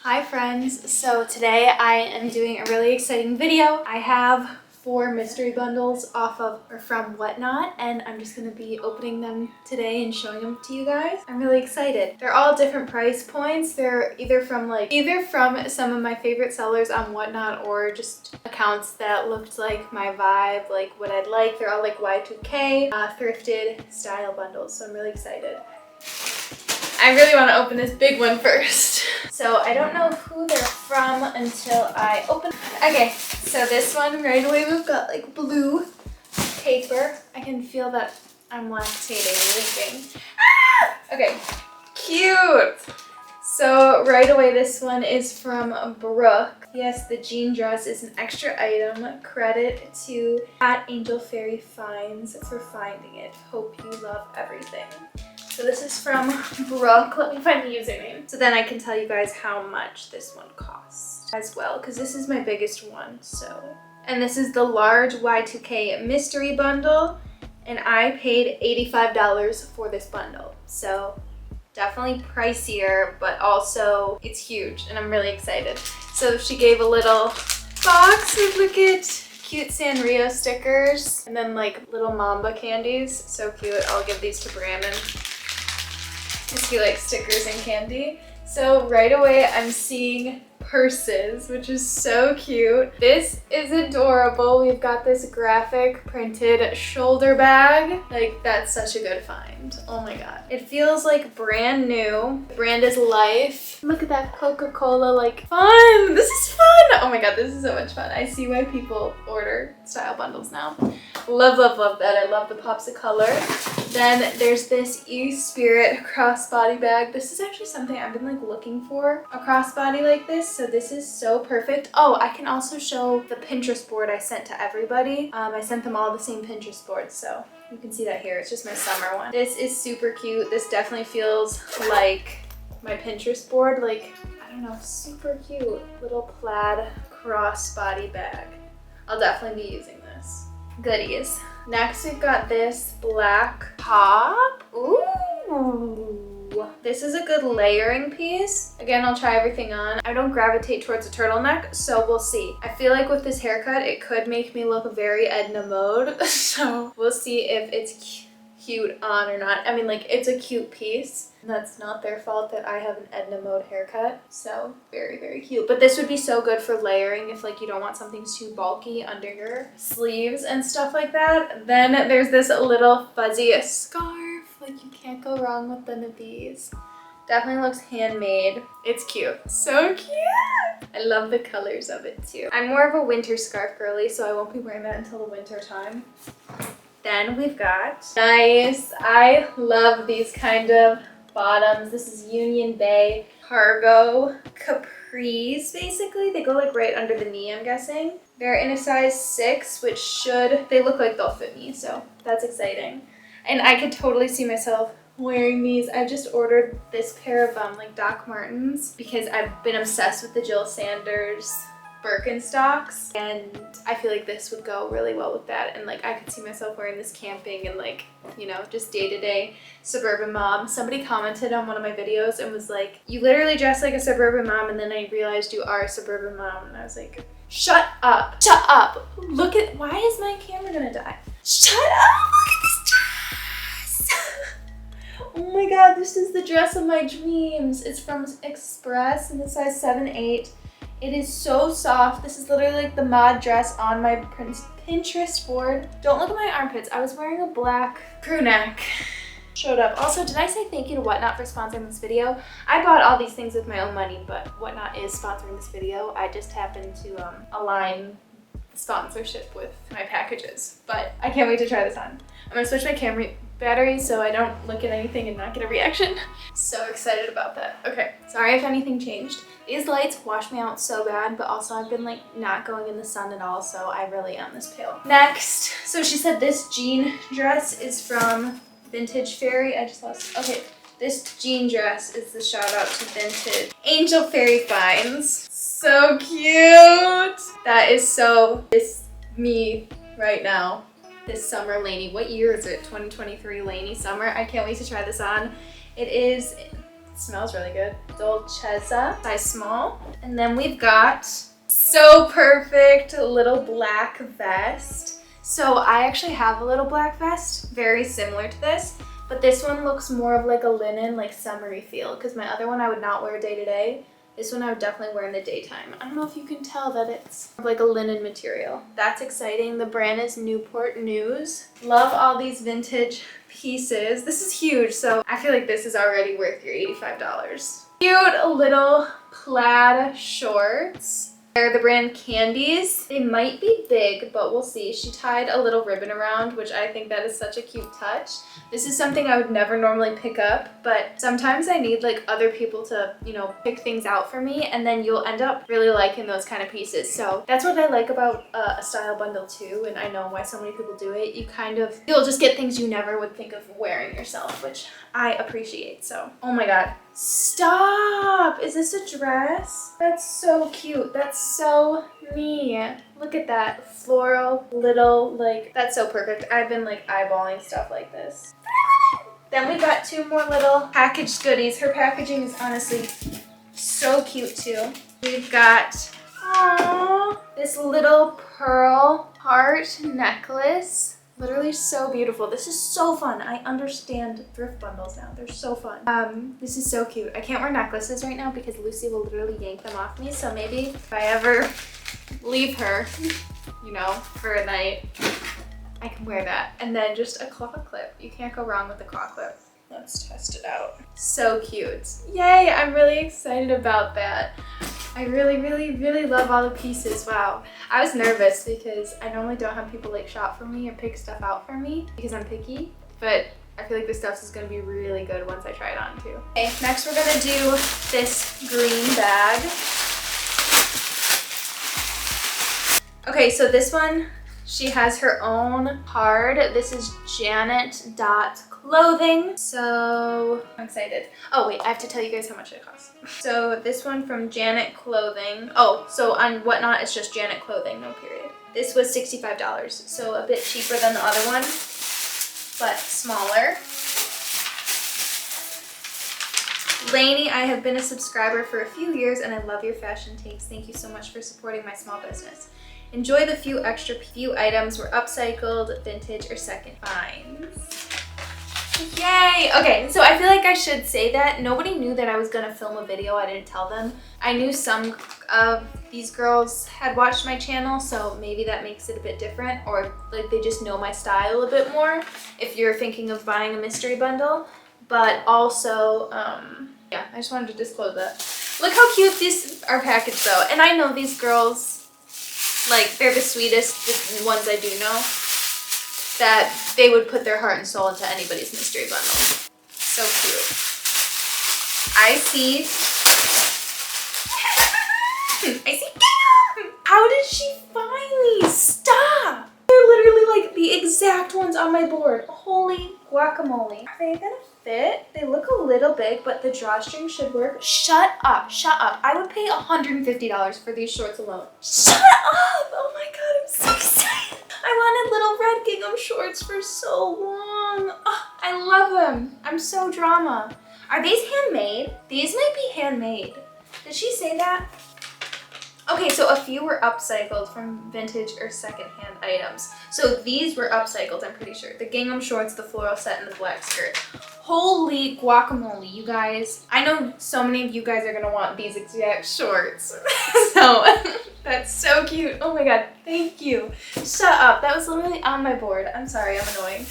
Hi friends, so today I am doing a really exciting video. I have 4 mystery bundles off of or from Whatnot, and I'm just going to be opening them today and showing them to you guys. I'm really excited. They're all different price points. They're either from some of my favorite sellers on Whatnot or just accounts that looked like my vibe, like what I'd like. They're all like Y2K, thrifted style bundles, so I'm really excited. I really want to open this big one first. So I don't know who they're from until I open. Okay, so this one right away we've got like blue paper. I can feel that I'm lactating, leaking. Ah! Okay, cute. So right away this one is from Brooke. Yes, the jean dress is an extra item. Credit to @AngelFairyFinds for finding it. Hope you love everything. So this is from Brooke. Let me find the username. So then I can tell you guys how much this one costs as well, because this is my biggest one. So, and this is the large Y2K mystery bundle, and I paid $85 for this bundle. So definitely pricier, but also it's huge, and I'm really excited. So she gave a little box of, look at, cute Sanrio stickers, and then like little Mamba candies. So cute. I'll give these to Brandon. Because he likes stickers and candy. So right away I'm seeing purses, which is so cute. This is adorable. We've got this graphic printed shoulder bag. Like, that's such a good find. Oh my god. It feels like brand new. The brand is Life. Look at that Coca-Cola, like, fun. This is fun. Oh my god, this is so much fun. I see why people order style bundles now. Love, love, love that. I love the pops of color. Then there's this E-Spirit crossbody bag. This is actually something I've been like looking for, a crossbody like this. So this is so perfect. Oh, I can also show the Pinterest board I sent to everybody. I sent them all the same Pinterest board, so you can see that here. It's just my summer one. This is super cute. This definitely feels like my Pinterest board. Like, I don't know, super cute. Little plaid crossbody bag. I'll definitely be using this. Goodies. Next we've got this black top. Ooh. This is a good layering piece. Again, I'll try everything on. I don't gravitate towards a turtleneck, so we'll see. I feel like with this haircut, it could make me look very Edna Mode, so we'll see if it's cute on or not. I mean, like, it's a cute piece. That's not their fault that I have an Edna Mode haircut. So very, very cute. But this would be so good for layering if like you don't want something too bulky under your sleeves and stuff like that. Then there's this little fuzzy scarf. Like, you can't go wrong with one of these. Definitely looks handmade. It's cute. So cute! I love the colors of it too. I'm more of a winter scarf girly, so I won't be wearing that until the winter time. Then we've got, nice, I love these kind of bottoms. This is Union Bay cargo capris, basically. They go like right under the knee, I'm guessing. They're in a size 6, which they look like they'll fit me, so that's exciting. And I could totally see myself wearing these. I just ordered this pair of like Doc Martens because I've been obsessed with the Jill Sanders Birkenstocks, and I feel like this would go really well with that. And like, I could see myself wearing this camping and like, you know, just day-to-day suburban mom. Somebody commented on one of my videos and was like, you literally dress like a suburban mom, and then I realized you are a suburban mom, and I was like, shut up, shut up. Look at, why is my camera gonna die? Shut up, look at this dress. Oh my god, this is the dress of my dreams. It's from Express in the size 7-8. It is so soft. This is literally like the mod dress on my Pinterest board. Don't look at my armpits. I was wearing a black crew neck. Showed up. Also, did I say thank you to Whatnot for sponsoring this video? I bought all these things with my own money, but Whatnot is sponsoring this video. I just happened to align sponsorship with my packages, but I can't wait to try this on. I'm gonna switch my camera battery so I don't look at anything and not get a reaction. So excited about that. Okay, sorry if anything changed. These lights wash me out so bad, but also I've been like not going in the sun at all, so I really am this pale. Next, so she said this jean dress is from Vintage Fairy. I just lost, okay. This jean dress is the shout out to Vintage Angel Fairy Finds. So cute. That is so, this me right now. This summer Lainey. What year is it? 2023 Lainey summer. I can't wait to try this on. It is It smells really good. Dolcezza, size small. And then we've got so perfect little black vest. So I actually have a little black vest, very similar to this, but this one looks more of like a linen, like summery feel, because my other one I would not wear day to day. This one I would definitely wear in the daytime. I don't know if you can tell that it's like a linen material. That's exciting. The brand is Newport News. Love all these vintage pieces. This is huge, so I feel like this is already worth your $85. Cute little plaid shorts. They're the brand Candies. They might be big, but we'll see. She tied a little ribbon around, which I think that is such a cute touch. This is something I would never normally pick up, but sometimes I need like other people to, you know, pick things out for me, and then you'll end up really liking those kind of pieces. So that's what I like about a style bundle too, and I know why so many people do it. You'll just get things you never would think of wearing yourself, which I appreciate. So, oh my God. Stop! Is this a dress? That's so cute. That's so me. Look at that floral little, like, that's so perfect. I've been like eyeballing stuff like this. Then we got two more little packaged goodies. Her packaging is honestly so cute too. We've got, aww, this little pearl heart necklace. Literally so beautiful. This is so fun. I understand thrift bundles now. They're so fun. This is so cute. I can't wear necklaces right now because Lucy will literally yank them off me. So maybe if I ever leave her, you know, for a night, I can wear that. And then just a claw clip. You can't go wrong with a claw clip. Let's test it out. So cute. Yay, I'm really excited about that. I really, really, really love all the pieces. Wow. I was nervous because I normally don't have people like shop for me or pick stuff out for me because I'm picky, but I feel like this stuff is gonna be really good once I try it on too. Okay, next we're gonna do this green bag. Okay, so this one, she has her own card. This is Janet.clothing. So I'm excited. Oh wait, I have to tell you guys how much it costs. So this one from Janet Clothing. Oh, so on Whatnot, it's just Janet Clothing, no period. This was $65, so a bit cheaper than the other one, but smaller. Lainey, I have been a subscriber for a few years and I love your fashion takes. Thank you so much for supporting my small business. Enjoy the few items were upcycled, vintage, or second finds. Yay! Okay, so I feel like I should say that. Nobody knew that I was gonna film a video. I didn't tell them. I knew some of these girls had watched my channel, so maybe that makes it a bit different, or like they just know my style a bit more if you're thinking of buying a mystery bundle. But also, yeah, I just wanted to disclose that. Look how cute these are packaged though. And I know these girls, like, they're the sweetest, the ones I do know, that they would put their heart and soul into anybody's mystery bundle. So cute. I see. How did she find these? Stop! They're literally like the exact ones on my board. Holy guacamole. Are they gonna fit? They look a little big, but the drawstring should work. Shut up, shut up. I would pay $150 for these shorts alone. Shut up! Oh my God, I'm so excited. I wanted little red gingham shorts for so long. Oh, I love them. I'm so drama. Are these handmade? These might be handmade. Did she say that? Okay, so a few were upcycled from vintage or secondhand items. So these were upcycled, I'm pretty sure. The gingham shorts, the floral set, and the black skirt. Holy guacamole, you guys. I know so many of you guys are gonna want these exact shorts. So that's so cute. Oh my God, thank you. Shut up, that was literally on my board. I'm sorry, I'm annoying.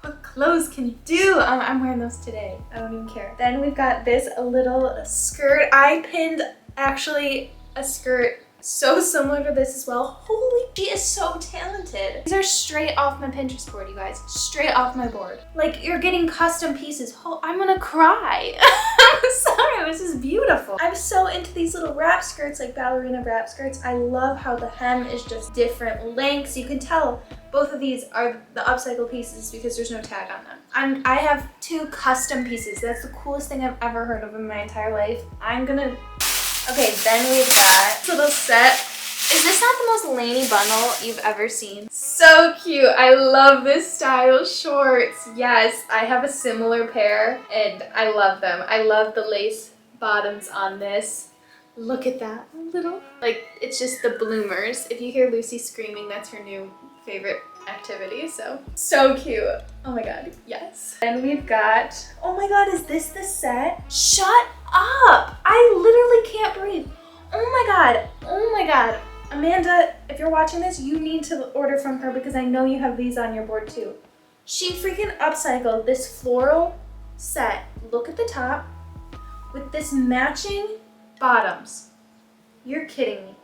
What clothes can do. I'm wearing those today. I don't even care. Then we've got this little skirt. I pinned actually a skirt so similar to this as well. Holy, she is so talented. These are straight off my Pinterest board, you guys. Straight off my board. Like, you're getting custom pieces. Oh, I'm gonna cry. I'm sorry, this is beautiful. I'm so into these little wrap skirts, like ballerina wrap skirts. I love how the hem is just different lengths. You can tell both of these are the upcycle pieces because there's no tag on them. I have two custom pieces. That's the coolest thing I've ever heard of in my entire life. I'm gonna. Okay, then we've got this little set. Is this not the most laney bundle you've ever seen? So cute. I love this style shorts. Yes, I have a similar pair and I love them. I love the lace bottoms on this. Look at that little, like, it's just the bloomers. If you hear Lucy screaming, that's her new favorite activity. So cute. Oh my god, yes. And we've got, oh my god, is this the set? Shut up. I literally can't breathe. Oh my god. Oh my god. Amanda, if you're watching this, you need to order from her because I know you have these on your board too. She freaking upcycled this floral set. Look at the top with this matching bottoms. You're kidding me.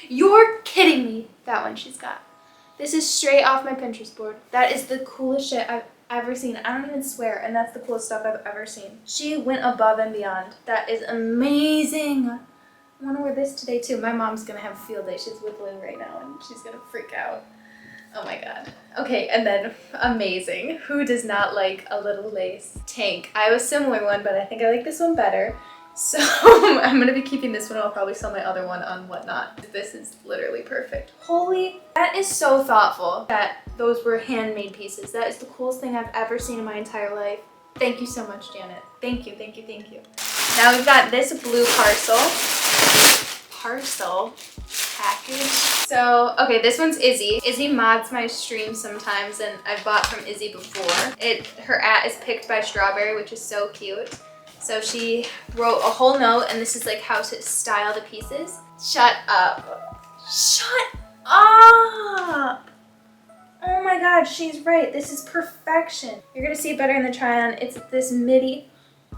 You're kidding me. That one she's got. This is straight off my Pinterest board. That is the coolest shit I've ever seen. I don't even swear, and that's the coolest stuff I've ever seen. She went above and beyond. That is amazing. I want to wear this today too. My mom's gonna have a field day. She's whittling right now and she's gonna freak out. Oh my god. Okay, and then amazing. Who does not like a little lace tank? I have a similar one, but I think I like this one better. So I'm gonna be keeping this one. I'll probably sell my other one on Whatnot. This is literally perfect. Holy, that is so thoughtful that those were handmade pieces. That is the coolest thing I've ever seen in my entire life. Thank you so much, Janet. Thank you, thank you, thank you. Now we've got this blue parcel package. So, okay, this one's Izzy. Izzy mods my stream sometimes, and I've bought from Izzy before. Her is picked by Strawberry, which is so cute. So she wrote a whole note, and this is like how to style the pieces. Shut up. Shut up! Oh my god, she's right. This is perfection. You're gonna see it better in the try-on. It's this midi.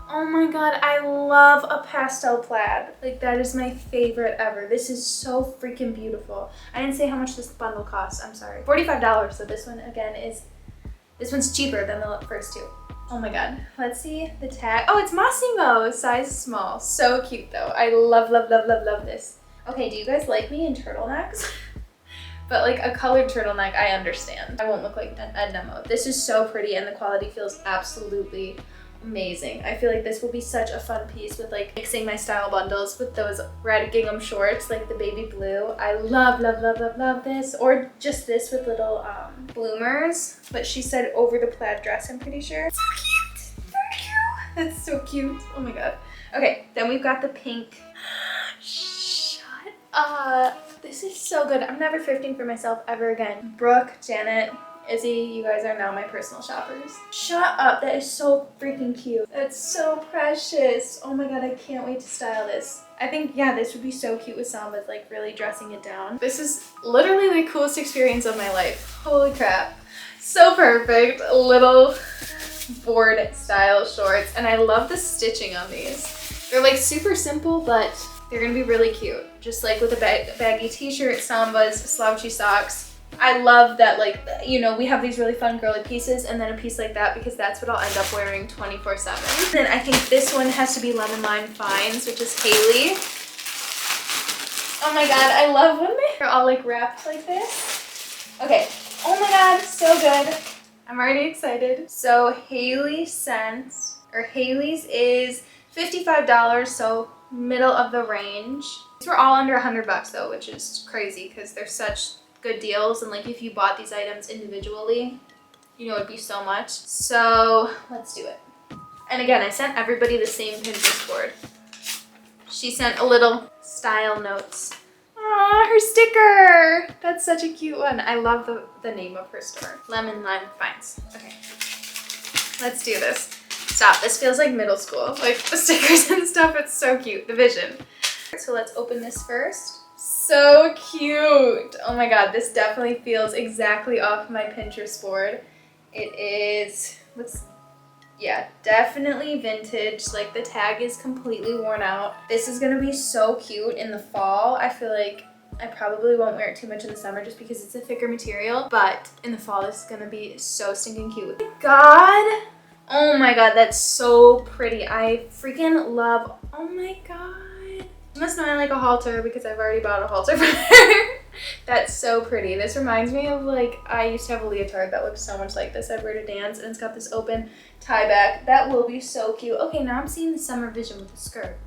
Oh my god, I love a pastel plaid. Like, that is my favorite ever. This is so freaking beautiful. I didn't say how much this bundle costs. I'm sorry. $45. So this one, again, this one's cheaper than the first two. Oh my god. Let's see the tag. Oh, it's Massimo, size small. So cute, though. I love, love, love, love, love this. Okay, do you guys like me in turtlenecks? But like a colored turtleneck, I understand. I won't look like an Edna mode. This is so pretty, and the quality feels absolutely amazing. I feel like this will be such a fun piece with like mixing my style bundles with those red gingham shorts, like the baby blue. I love, love, love, love, love this. Or just this with little bloomers. But she said over the plaid dress, I'm pretty sure. So cute. So cute. That's so cute. Oh my god. Okay, then we've got the pink. Shut up. This is so good. I'm never thrifting for myself ever again. Brooke, Janet, Izzy, you guys are now my personal shoppers. Shut up, that is so freaking cute. That's so precious. Oh my god, I can't wait to style this. I think, yeah, this would be so cute with Samba's, like, really dressing it down. This is literally the coolest experience of my life. Holy crap. So perfect. Little board style shorts. And I love the stitching on these. They're like super simple, but they're gonna be really cute. Just like with a baggy t-shirt, Samba's, slouchy socks. I love that, like, you know, we have these really fun girly pieces and then a piece like that because that's what I'll end up wearing 24/7. Then I think this one has to be Lemon Lime Fines, which is Haley. Oh my god, I love when they're all like wrapped like this. Okay, oh my god, so good. I'm already excited. So Haley's is $55, so middle of the range. These were all under $100 though, which is crazy because they're such good deals, and like if you bought these items individually, you know, it'd be so much. So let's do it. And again, I sent everybody the same Pinterest board. She sent a little style notes. Aw, her sticker. That's such a cute one. I love the name of her store. Lemon Lime Finds. Okay, let's do this. Stop, this feels like middle school. Like the stickers and stuff, it's so cute. The vision. So let's open this first. So cute. Oh my god, this definitely feels exactly off my Pinterest board. It is, yeah, definitely vintage. Like the tag is completely worn out. This is gonna be so cute in the fall. I feel like I probably won't wear it too much in the summer just because it's a thicker material, but in the fall this is gonna be so stinking cute. Oh my god. Oh my god, that's so pretty. I freaking love, oh my god. You must know I like a halter because I've already bought a halter for her. That's so pretty. This reminds me of, like, I used to have a leotard that looked so much like this. I wear to dance and it's got this open tie back. That will be so cute. Okay, now I'm seeing the summer vision with the skirt.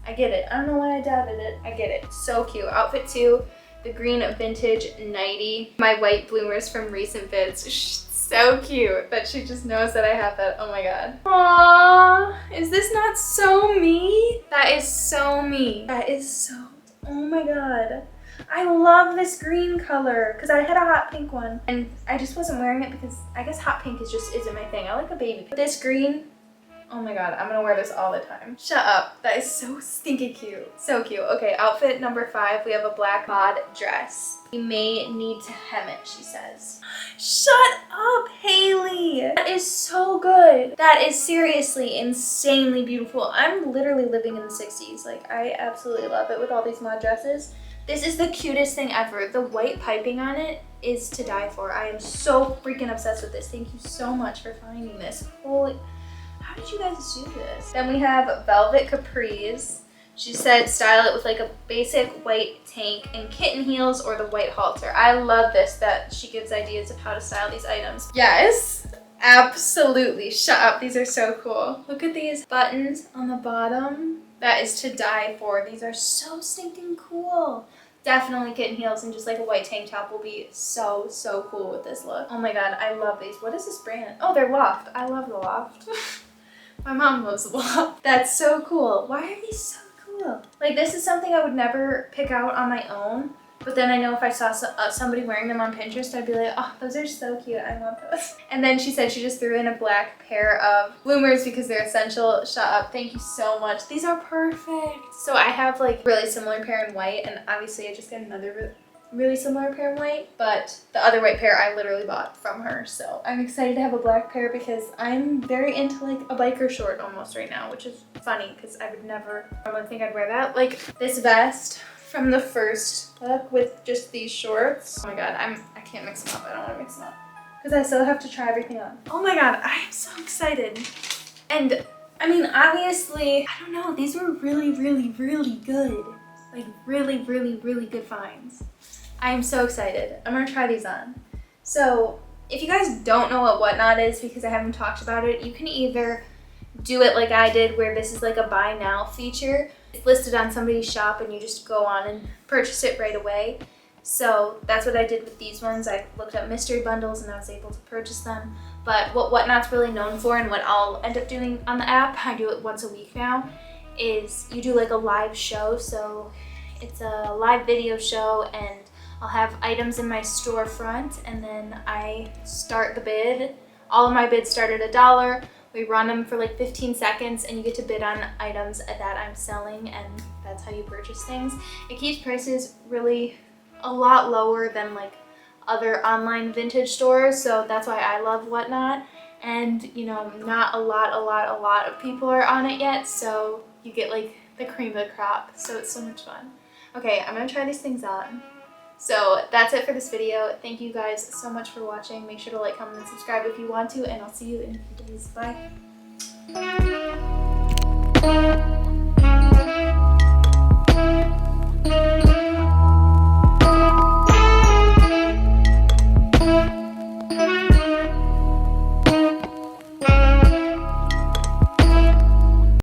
I get it. I don't know why I doubted it. I get it. So cute. Outfit 2. the green vintage nightie. My white bloomers from recent vids. So cute that she just knows that I have that. Oh my god. Aww, is this not so me? That is so me. That is so, oh my god. I love this green color because I had a hot pink one and I just wasn't wearing it because I guess hot pink isn't my thing. I like a baby pink. This green, oh my god, I'm gonna wear this all the time. Shut up. That is so stinky cute. So cute. Okay, outfit number 5. We have a black mod dress. You may need to hem it, she says. Shut up, Haley. That is so good. That is seriously insanely beautiful. I'm literally living in the 60s. Like, I absolutely love it with all these mod dresses. This is the cutest thing ever. The white piping on it is to die for. I am so freaking obsessed with this. Thank you so much for finding this. Holy, how did you guys do this? Then we have velvet capris. She said style it with like a basic white tank and kitten heels or the white halter. I love this, that she gives ideas of how to style these items. Yes, absolutely. Shut up, these are so cool. Look at these buttons on the bottom. That is to die for. These are so stinking cool. Definitely kitten heels and just like a white tank top will be so, so cool with this look. Oh my god, I love these. What is this brand? Oh, they're Loft. I love the Loft. My mom loves the Loft. That's so cool. Why are these so cool? Like, this is something I would never pick out on my own, but then I know if I saw somebody wearing them on Pinterest, I'd be like, oh, those are so cute. I want those. And then she said she just threw in a black pair of bloomers because they're essential. Shut up. Thank you so much. These are perfect. So I have like really similar pair in white, and obviously I just got another really similar pair in white, but the other white pair I literally bought from her. So I'm excited to have a black pair because I'm very into like a biker short almost right now, which is funny because I would never normally think I'd wear that. Like this vest from the first look with just these shorts. Oh my god, I can't mix them up. I don't want to mix them up because I still have to try everything on. Oh my god, I am so excited. And I mean, obviously, I don't know, these were really, really, really good. Like really, really, really good finds. I am so excited. I'm gonna try these on. So if you guys don't know what Whatnot is because I haven't talked about it, you can either do it like I did where this is like a buy now feature. It's listed on somebody's shop and you just go on and purchase it right away. So that's what I did with these ones. I looked up mystery bundles and I was able to purchase them. But what Whatnot's really known for and what I'll end up doing on the app, I do it once a week now, is you do like a live show. So it's a live video show and I'll have items in my storefront and then I start the bid. All of my bids start at $1. We run them for like 15 seconds and you get to bid on items that I'm selling, and that's how you purchase things. It keeps prices really a lot lower than like other online vintage stores, so that's why I love Whatnot. And you know, not a lot of people are on it yet, so you get like the cream of the crop, so it's so much fun. Okay, I'm gonna try these things on. So that's it for this video. Thank you guys so much for watching. Make sure to like, comment, and subscribe if you want to, and I'll see you in a few days. Bye.